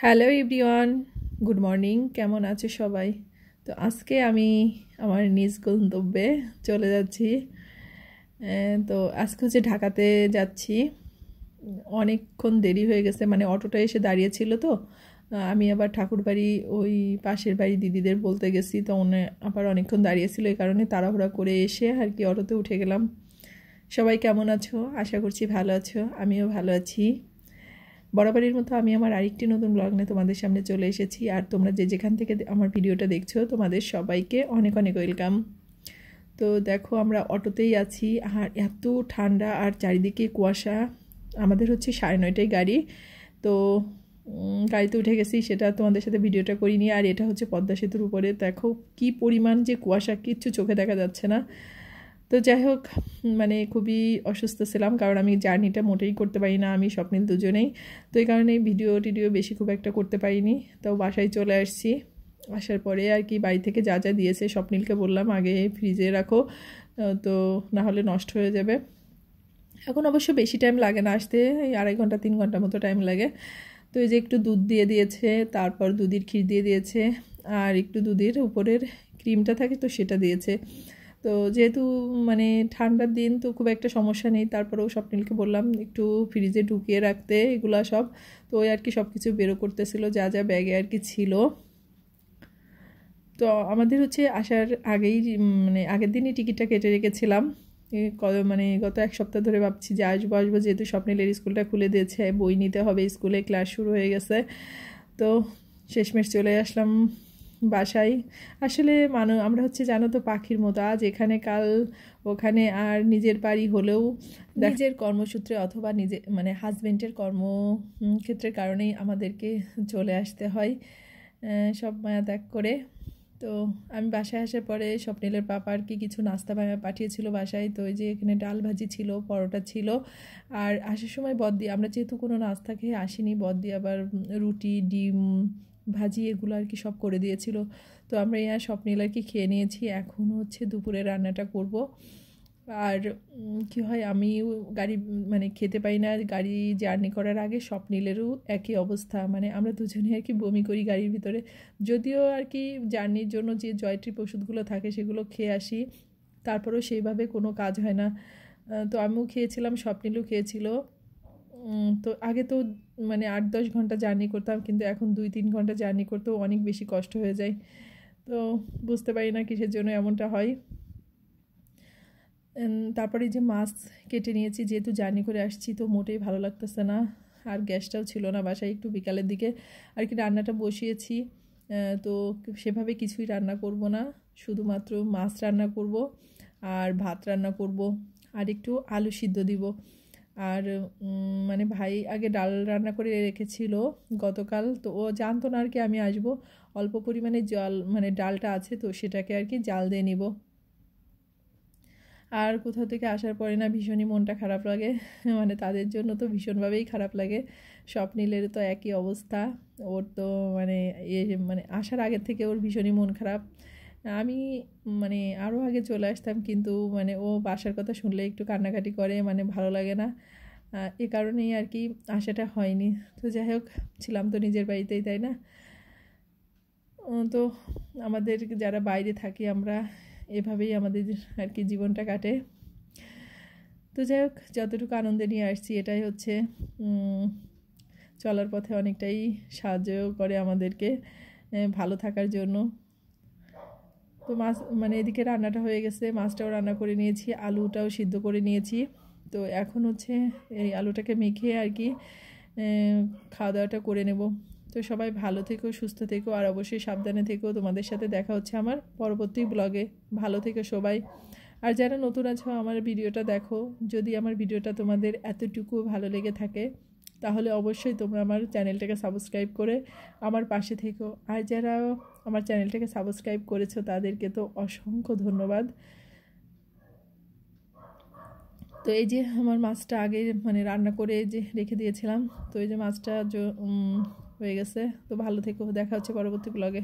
Hello everyone, good morning. কেমন আছো সবাই? তো আজকে আমি আমার নিজ গন্তব্যে চলে যাচ্ছি। তো আজকে হচ্ছে ঢাকাতে যাচ্ছি। অনেকক্ষণ দেরি হয়ে গেছে, মানে অটোটা এসে দাঁড়িয়েছিল। তো আমি আবার ঠাকুরবাড়ি ওই পাশের বাড়ি দিদিদের বলতে গেছি, তো আবার অনেকক্ষণ দাঁড়িয়েছিল, এই কারণে তাড়াহুড়া করে এসে আর কি অটোতে উঠে গেলাম। সবাই কেমন আছো? আশা করছি ভালো আছো। আমিও ভালো আছি। বরাবরের মতো আমি আমার আরেকটি নতুন ব্লগ নিয়ে তোমাদের সামনে চলে এসেছি। আর তোমরা যে যেখান থেকে আমার ভিডিওটা দেখছো, তোমাদের সবাইকে অনেক অনেক ওয়েলকাম। তো দেখো, আমরা অটোতেই আছি আর এত ঠান্ডা আর চারিদিকে কুয়াশা। আমাদের হচ্ছে 9:30টায় গাড়ি। তো গাড়িতে উঠে গেছি, সেটা তোমাদের সাথে ভিডিওটা করিনি। আর এটা হচ্ছে পদ্মা সেতুর উপরে, দেখো কি পরিমাণ যে কুয়াশা, কিচ্ছু চোখে দেখা যাচ্ছে না। তো যাই হোক, মানে খুবই অসুস্থ ছিলাম, কারণ আমি জার্নিটা মোটেই করতে পারি না, আমি স্বপ্নিল দুজনেই। তো এই কারণে ভিডিও টিডিও বেশি খুব একটা করতে পারিনি। তো বাসায় চলে আসছি। আসার পরে আর কি বাড়ি থেকে যা যা দিয়েছে স্বপ্নিলকে বললাম আগে ফ্রিজে রাখো, তো না হলে নষ্ট হয়ে যাবে। এখন অবশ্য বেশি টাইম লাগে না আসতে, এই 2.5 ঘন্টা 3 ঘন্টা মতো টাইম লাগে। তো এই যে একটু দুধ দিয়ে দিয়েছে, তারপর দুধের ক্ষীর দিয়ে দিয়েছে, আর একটু দুধের উপরের ক্রিমটা থাকে তো সেটা দিয়েছে। তো যেহেতু মানে ঠান্ডার দিন, তো খুব একটা সমস্যা নেই। তারপরেও স্বপ্নিলকে বললাম একটু ফ্রিজে ঢুকিয়ে রাখতে এগুলা সব। তো ওই আর কি সব কিছু বেরো করতেছিল, যা যা ব্যাগে আর কি ছিল। তো আমাদের হচ্ছে আসার আগেই, মানে আগের দিনই টিকিটটা কেটে রেখেছিলাম। মানে গত 1 সপ্তাহ ধরে ভাবছি যে আসবো আসবো, যেহেতু স্বপ্নিলের স্কুলটা খুলে দিয়েছে, বই নিতে হবে, স্কুলে ক্লাস শুরু হয়ে গেছে। তো শেষমেশ চলে আসলাম বাসায়। আসলে আমরা হচ্ছে জানো তো পাখির মতো, আজ এখানে কাল ওখানে। আর নিজের বাড়ি হলেও নিজের কর্মসূত্রে অথবা নিজে মানে হাজবেন্ডের ক্ষেত্রের কারণেই আমাদেরকে চলে আসতে হয় সব মায়া ত্যাগ করে। তো আমি বাসায় আসার পরে স্বপ্নিলের পাপা আর কি কিছু নাস্তা পাঠিয়েছিল বাসায়। তো ওই যে এখানে ডাল ভাজি ছিল, পরোটা ছিল। আর আসার সময় বদ্দি, আমরা যেহেতু কোনো নাস্তা খেয়ে আসিনি, বদ্দি আবার রুটি, ডিম ভাজি এগুলো আর কি সব করে দিয়েছিল। তো আমরা এই আর স্বপ্নিল আর কি খেয়ে নিয়েছি। এখন হচ্ছে দুপুরে রান্নাটা করব। আর কি হয়, আমি গাড়ি মানে খেতে পাই না গাড়ি জার্নি করার আগে। স্বপ্নিলেরও একই অবস্থা, মানে আমরা দুজনে আর কি বমি করি গাড়ির ভিতরে। যদিও আর কি জার্নির জন্য যে জয়ট্রিপ ওষুধগুলো থাকে সেগুলো খেয়ে আসি, তারপরেও সেইভাবে কোনো কাজ হয় না। তো আমিও খেয়েছিলাম, স্বপ্নিলও খেয়েছিল। তো আগে তো মানে 8-10 ঘন্টা জার্নি করতাম, কিন্তু এখন 2-3 ঘন্টা জার্নি করতেও অনেক বেশি কষ্ট হয়ে যায়। তো বুঝতে পারি না কিসের জন্য এমনটা হয়। তারপরে যে মাছ কেটে নিয়েছি, যেহেতু জার্নি করে আসছি, তো মোটেই ভালো লাগতেছে না। আর গ্যাসটাও ছিল না বাসায়, একটু বিকালের দিকে আর কি রান্নাটা বসিয়েছি। তো সেভাবে কিছুই রান্না করব না, শুধুমাত্র মাছ রান্না করব আর ভাত রান্না করব, আর একটু আলু সিদ্ধ দিব। আর মানে ভাই আগে ডাল রান্না করে রেখেছিল গতকাল, তো ও জানতো না আর কি আমি আসবো। অল্প পরিমাণে জল মানে ডালটা আছে, তো সেটাকে আর কি জাল দিয়ে নিব। আর কোথাও থেকে আসার পরে না ভীষণই মনটা খারাপ লাগে, মানে তাদের জন্য তো ভীষণভাবেই খারাপ লাগে। স্বপ্নিলের তো একই অবস্থা। ওর তো মানে মানে আসার আগের থেকে ওর ভীষণই মন খারাপ। আমি মানে আরও আগে চলে আসতাম, কিন্তু মানে ও বাসার কথা শুনলে একটু কান্নাকাটি করে, মানে ভালো লাগে না। এ কারণেই আর কি আসাটা হয়নি। তো যাই হোক, ছিলাম তো নিজের বাড়িতেই, তাই না? তো আমাদের যারা বাইরে থাকি আমরা, এভাবেই আমাদের আর কি জীবনটা কাটে। তো যাই হোক, যতটুকু আনন্দে নিয়ে আসছি এটাই হচ্ছে চলার পথে অনেকটাই সাহায্য করে আমাদেরকে ভালো থাকার জন্য। তো মাছ মানে এদিকে রান্নাটা হয়ে গেছে, মাছটাও রান্না করে নিয়েছি, আলুটাও সিদ্ধ করে নিয়েছি। তো এখন হচ্ছে এই আলুটাকে মেখে আর কি খাওয়া দাওয়াটা করে নেব। তো সবাই ভালো থেকো, সুস্থ থেকো, আর অবশ্যই সাবধানে থেকো। তোমাদের সাথে দেখা হচ্ছে আমার পরবর্তী ব্লগে। ভালো থেকো সবাই। আর যারা নতুন আছো আমার ভিডিওটা দেখো, যদি আমার ভিডিওটা তোমাদের এতটুকু ভালো লেগে থাকে, তাহলে অবশ্যই তোমরা আমার চ্যানেলটাকে সাবস্ক্রাইব করে আমার পাশে থেকো। আর যারা আমার চ্যানেলটাকে সাবস্ক্রাইব করেছো তাদেরকে তো অসংখ্য ধন্যবাদ। তো এই যে আমার মাছটা আগে মানে রান্না করে যে রেখে দিয়েছিলাম, তো এই যে মাছটা হয়ে গেছে। তো ভালো থেকো, দেখা হচ্ছে পরবর্তী ব্লগে।